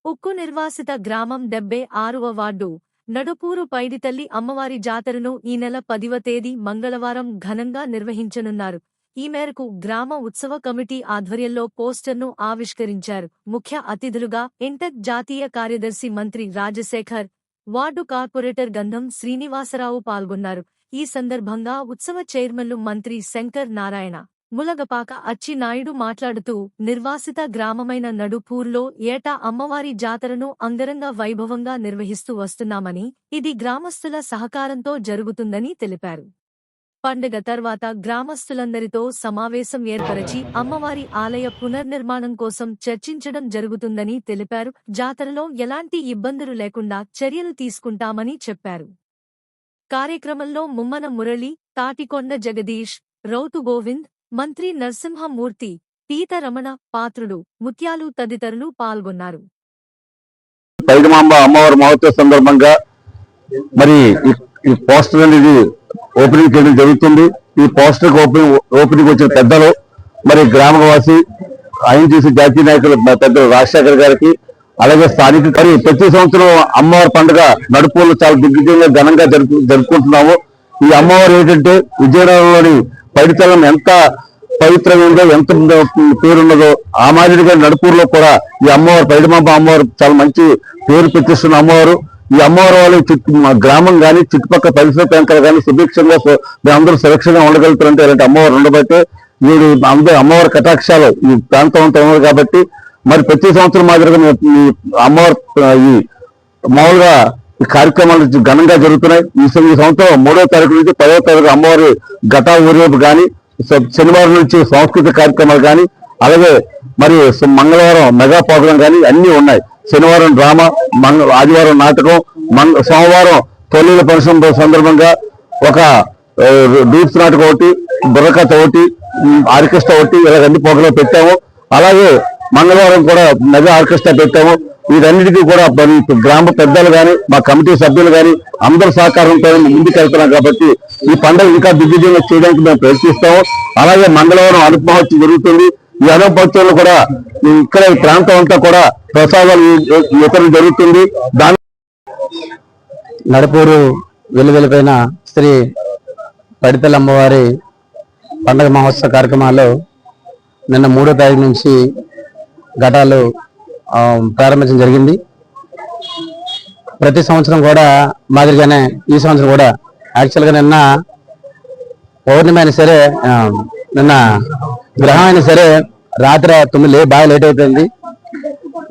ఉక్కు నిర్వాసిత గ్రామం 76వ వార్డు నడుపూరు పైడితల్లి అమ్మవారి జాతరను ఈ నెల 10వ తేదీ మంగళవారం ఘనంగా నిర్వహించనున్నారు. ఈ మేరకు గ్రామ ఉత్సవ కమిటీ ఆధ్వర్యంలో పోస్టర్ను ఆవిష్కరించారు. ముఖ్య అతిథులుగా ఇంటక్ జాతీయ కార్యదర్శి మంత్రి రాజశేఖర్, వార్డు కార్పొరేటర్ గంధం శ్రీనివాసరావు పాల్గొన్నారు. ఈ సందర్భంగా ఉత్సవ చైర్మన్లు మంత్రి శంకర్ నారాయణ, ములగపాక అచ్చినాయుడు మాట్లాడుతూ నిర్వాసిత గ్రామమైన నడుపూర్లో ఏటా అమ్మవారి జాతరను అంగరంగ వైభవంగా నిర్వహిస్తూ వస్తున్నామని, ఇది గ్రామస్తుల సహకారంతో జరుగుతుందని తెలిపారు. పండుగ తర్వాత గ్రామస్తులందరితో సమావేశం ఏర్పరచి అమ్మవారి ఆలయ పునర్నిర్మాణం కోసం చర్చించడం జరుగుతుందని తెలిపారు. జాతరలో ఎలాంటి ఇబ్బందులు లేకుండా చర్యలు తీసుకుంటామని చెప్పారు. కార్యక్రమంలో ముమ్మన మురళి, తాటికొండ జగదీష్, రౌతు గోవింద్, మంత్రి నరసింహమూర్తి, పీత రమణ, పాత్రుడు, ముత్యాలు తదితరులు పాల్గొన్నారు. పైడిమాంబ అమ్మవారి మహోత్సవ సందర్భంగా మరి ఈ పోస్టర్ అనేది ఓపెనింగ్ చేయడం జరుగుతుంది. ఈ పోస్టర్ ఓపెనింగ్ వచ్చిన పెద్దలు మరి గ్రామవాసి ఐఎన్టీసీ జాతీయ నాయకులు పెద్దలు రాజశేఖర్ గారికి, అలాగే స్థానిక మరి ప్రతి సంవత్సరం అమ్మవారి పండుగ నడుపులు చాలా దిగ్విజయంగా ఘనంగా జరుపుకుంటున్నాము. ఈ అమ్మవారు ఏంటంటే విజయనగరంలోని పైడితల్లం ఎంత పవిత్రమైందో, ఎంత పేరున్నదో ఆ మాదిరిగా నడుపూరులో కూడా ఈ అమ్మవారు పైడిమాంబ అమ్మవారు చాలా మంచి పేరు ప్రతిస్తున్న అమ్మవారు. ఈ అమ్మవారి వాళ్ళు గ్రామం కానీ చుట్టుపక్కల పరిసర ప్రాంతాలు కానీ సుభిక్షంగా అందరూ సురక్షంగా ఉండగలుగుతారంటే ఇలాంటి అమ్మవారు ఉండబట్టే వీడు అందరూ అమ్మవారి కటాక్షాలు ఈ ప్రాంతం అంతా ఉన్నారు. కాబట్టి మరి ప్రతి సంవత్సరం మాదిరిగా ఈ అమ్మవారు ఈ మామూలుగా ఈ కార్యక్రమాలు ఘనంగా జరుగుతున్నాయి. ఈ సంవత్సరం 3వ తారీఖు నుంచి 10వ తారీఖు అమ్మవారి ఘటా ఊరేగింపు కానీ, శనివారం నుంచి సాంస్కృతిక కార్యక్రమాలు కానీ, అలాగే మరి మంగళవారం మెగా ప్రోగ్రాం కానీ అన్ని ఉన్నాయి. శనివారం డ్రామా, ఆదివారం నాటకం, సోమవారం తొలిల ఫంక్షన్ సందర్భంగా ఒక డూప్స్ నాటకం ఒకటి, బుర్రకథ ఒకటి, ఆర్కెస్ట్రా ఒకటి, ఇలా అన్ని ప్రోగ్రాం పెట్టాము. అలాగే మంగళవారం కూడా మెగా ఆర్కెస్ట్రా పెట్టాము. వీటన్నిటికీ కూడా గ్రామ పెద్దలు కానీ మా కమిటీ సభ్యులు కానీ అందరి సహకారంతో ముందుకు వెళ్తున్నాం. కాబట్టి ఈ పండుగ ఇంకా దిగ్విజయంగా చేయడానికి మేము ప్రయత్నిస్తాము. అలాగే మంగళవారం అనుప మహోత్సవం జరుగుతుంది. ఈ అనుప మహోత్సవంలో కూడా ఇక్కడ ఈ ప్రాంతం అంతా కూడా ప్రసాదాలు వితరణ జరుగుతుంది. దాని నడుపూరు వెలువెలిపోయిన శ్రీ పైడితల్లి అమ్మవారి పండుగ మహోత్సవ కార్యక్రమాల్లో నిన్న 3వ తారీఖు నుంచి ఘటాలు ప్రారంభించడం జరిగింది. ప్రతి సంవత్సరం కూడా మాదిరిగానే ఈ సంవత్సరం కూడా యాక్చువల్గా నిన్న పౌర్ణమి అయినా సరే, నిన్న గ్రహం అయినా సరే రాత్రి 9 బాగా లేట్ అయిపోయింది.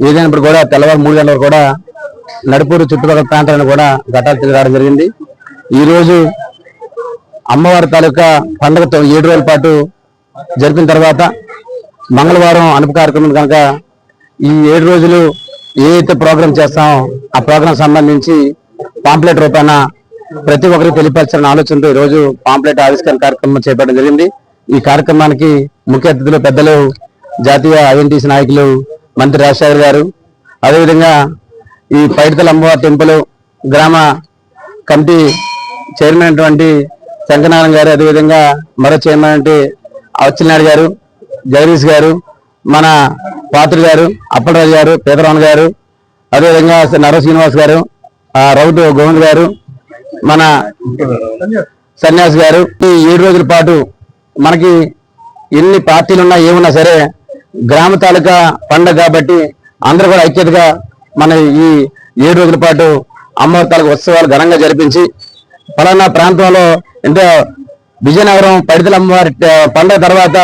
ఏదైనప్పుడు కూడా తెల్లవారు 3 గంటల వరకు కూడా నడుపూరు చుట్టుపక్కల ప్రాంతాలను కూడా ఘటాలు తిరిగి రావడం జరిగింది. ఈరోజు అమ్మవారి తాలూకా పండుగతో 7 రోజుల పాటు జరిపిన తర్వాత మంగళవారం అనుప కార్యక్రమం కనుక ఈ 7 రోజులు ఏదైతే ప్రోగ్రాం చేస్తామో ఆ ప్రోగ్రాం సంబంధించి పాంప్లెట్ రూపాన ప్రతి ఒక్కరికి తెలియపరచాలని ఆలోచనతో ఈరోజు పాంప్లెట్ ఆవిష్కరణ కార్యక్రమం చేపట్టడం జరిగింది. ఈ కార్యక్రమానికి ముఖ్య అతిథులు పెద్దలు జాతీయ ఐఎన్టీసీ నాయకులు మంత్రి రాజశేఖర్ గారు, అదేవిధంగా ఈ పైడితల్లి అమ్మవారి టెంపుల్ గ్రామ కమిటీ చైర్మన్ అయినటువంటి శంకరనారాయణ గారు, అదేవిధంగా మరో చైర్మన్ అంటే అచ్చినాయుడు గారు, జగదీష్ గారు, మన పాత్రుడు గారు, అప్పలరాజు గారు, పీతరామన్ గారు, అదేవిధంగా నర శ్రీనివాస్ గారు, రౌతు గోవింద్ గారు, మన సన్యాసి గారు. ఈ 7 రోజుల పాటు మనకి ఎన్ని పార్టీలు ఉన్నా ఏమున్నా సరే గ్రామ తాలూకా పండుగ కాబట్టి అందరూ కూడా ఐక్యతగా మన ఈ 7 రోజుల పాటు అమ్మవారి తాలూకా ఉత్సవాలు ఘనంగా జరిపించి ఫలానా ప్రాంతంలో ఎంతో విజయనగరం పైడితల్లి అమ్మవారి పండుగ తర్వాత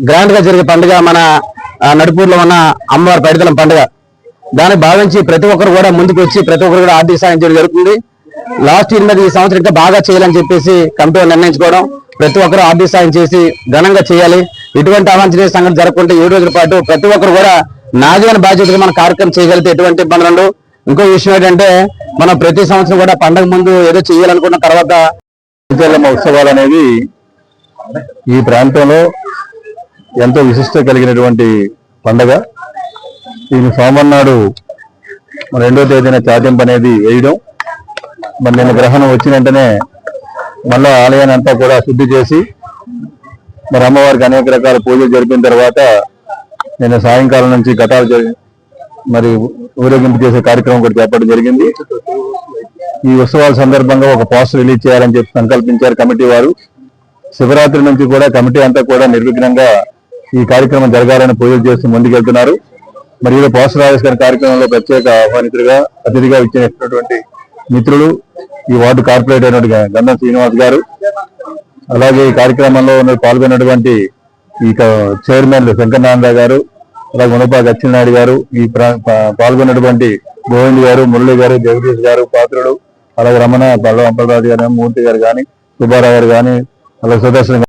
గ్రాండ్ గా జరిగే పండుగ మన నడుపూరులో ఉన్న అమ్మవారి పైడితల్లి పండుగ. దాన్ని భావించి ప్రతి ఒక్కరు కూడా ముందుకు వచ్చి ప్రతి ఒక్కరు కూడా ఆర్థిక సాయం చేయడం జరుగుతుంది. లాస్ట్ ఇయర్ మీద ఈ సంవత్సరం ఇంకా బాగా చేయాలని చెప్పేసి కమిటీ నిర్ణయించుకోవడం, ప్రతి ఒక్కరు ఆర్థిక సాయం చేసి ఘనంగా చేయాలి. ఎటువంటి అవాంఛనీయ సంఘటన జరగకుండా 7 రోజుల పాటు ప్రతి ఒక్కరు కూడా నాజీవన బాధ్యతగా మన కార్యక్రమం చేయగలిగితే ఎటువంటి ఇబ్బందులు ఉండవు. ఇంకో విషయం ఏంటంటే మనం ప్రతి సంవత్సరం కూడా పండుగ ముందు ఏదో చేయాలనుకున్న తర్వాత ఉత్సవాలు అనేవి ఈ ప్రాంతంలో ఎంతో విశిష్టత కలిగినటువంటి పండుగ. దీని సోమవారం నాడు 2వ తేదీన చాటింపు అనేది వేయడం, మరి నిన్న గ్రహణం వచ్చిన వెంటనే మళ్ళా ఆలయాన్ని అంతా కూడా శుద్ధి చేసి మరి అమ్మవారికి అనేక రకాల పూజలు జరిపిన తర్వాత నిన్న సాయంకాలం నుంచి మరి ఊరేగింపు చేసే కార్యక్రమం కూడా చేపట్టడం జరిగింది. ఈ ఉత్సవాల సందర్భంగా ఒక పోస్టర్ రిలీజ్ చేయాలని చెప్పి సంకల్పించారు కమిటీ వారు. శివరాత్రి నుంచి కూడా కమిటీ అంతా కూడా నిర్విఘ్నంగా ఈ కార్యక్రమం జరగాలని పూజలు చేస్తూ ముందుకెళ్తున్నారు. మరి ఈ పోస్టర్ ఆవిష్కరణ కార్యక్రమంలో ప్రత్యేక ఆహ్వానితులుగా అతిథిగా ఇచ్చినటువంటి మిత్రులు ఈ వార్డు కార్పొరేటర్ అయినటువంటి గంధం శ్రీనివాస్ గారు, అలాగే ఈ కార్యక్రమంలో పాల్గొన్నటువంటి ఈ చైర్మన్ శంకరనారాయణ గారు, అలాగే మునపాక అచ్చెన్నాయుడు గారు, ఈ పాల్గొన్నటువంటి గోవింద్ గారు, మురళి గారు, జగదీష్ గారు, పాత్రుడు, అలాగే రమణ, పల్లవ అంపలరాజు గారు, మూర్తి గారు కానీ, సుబ్బారావు గారు కానీ, అలాగే సుదర్శన్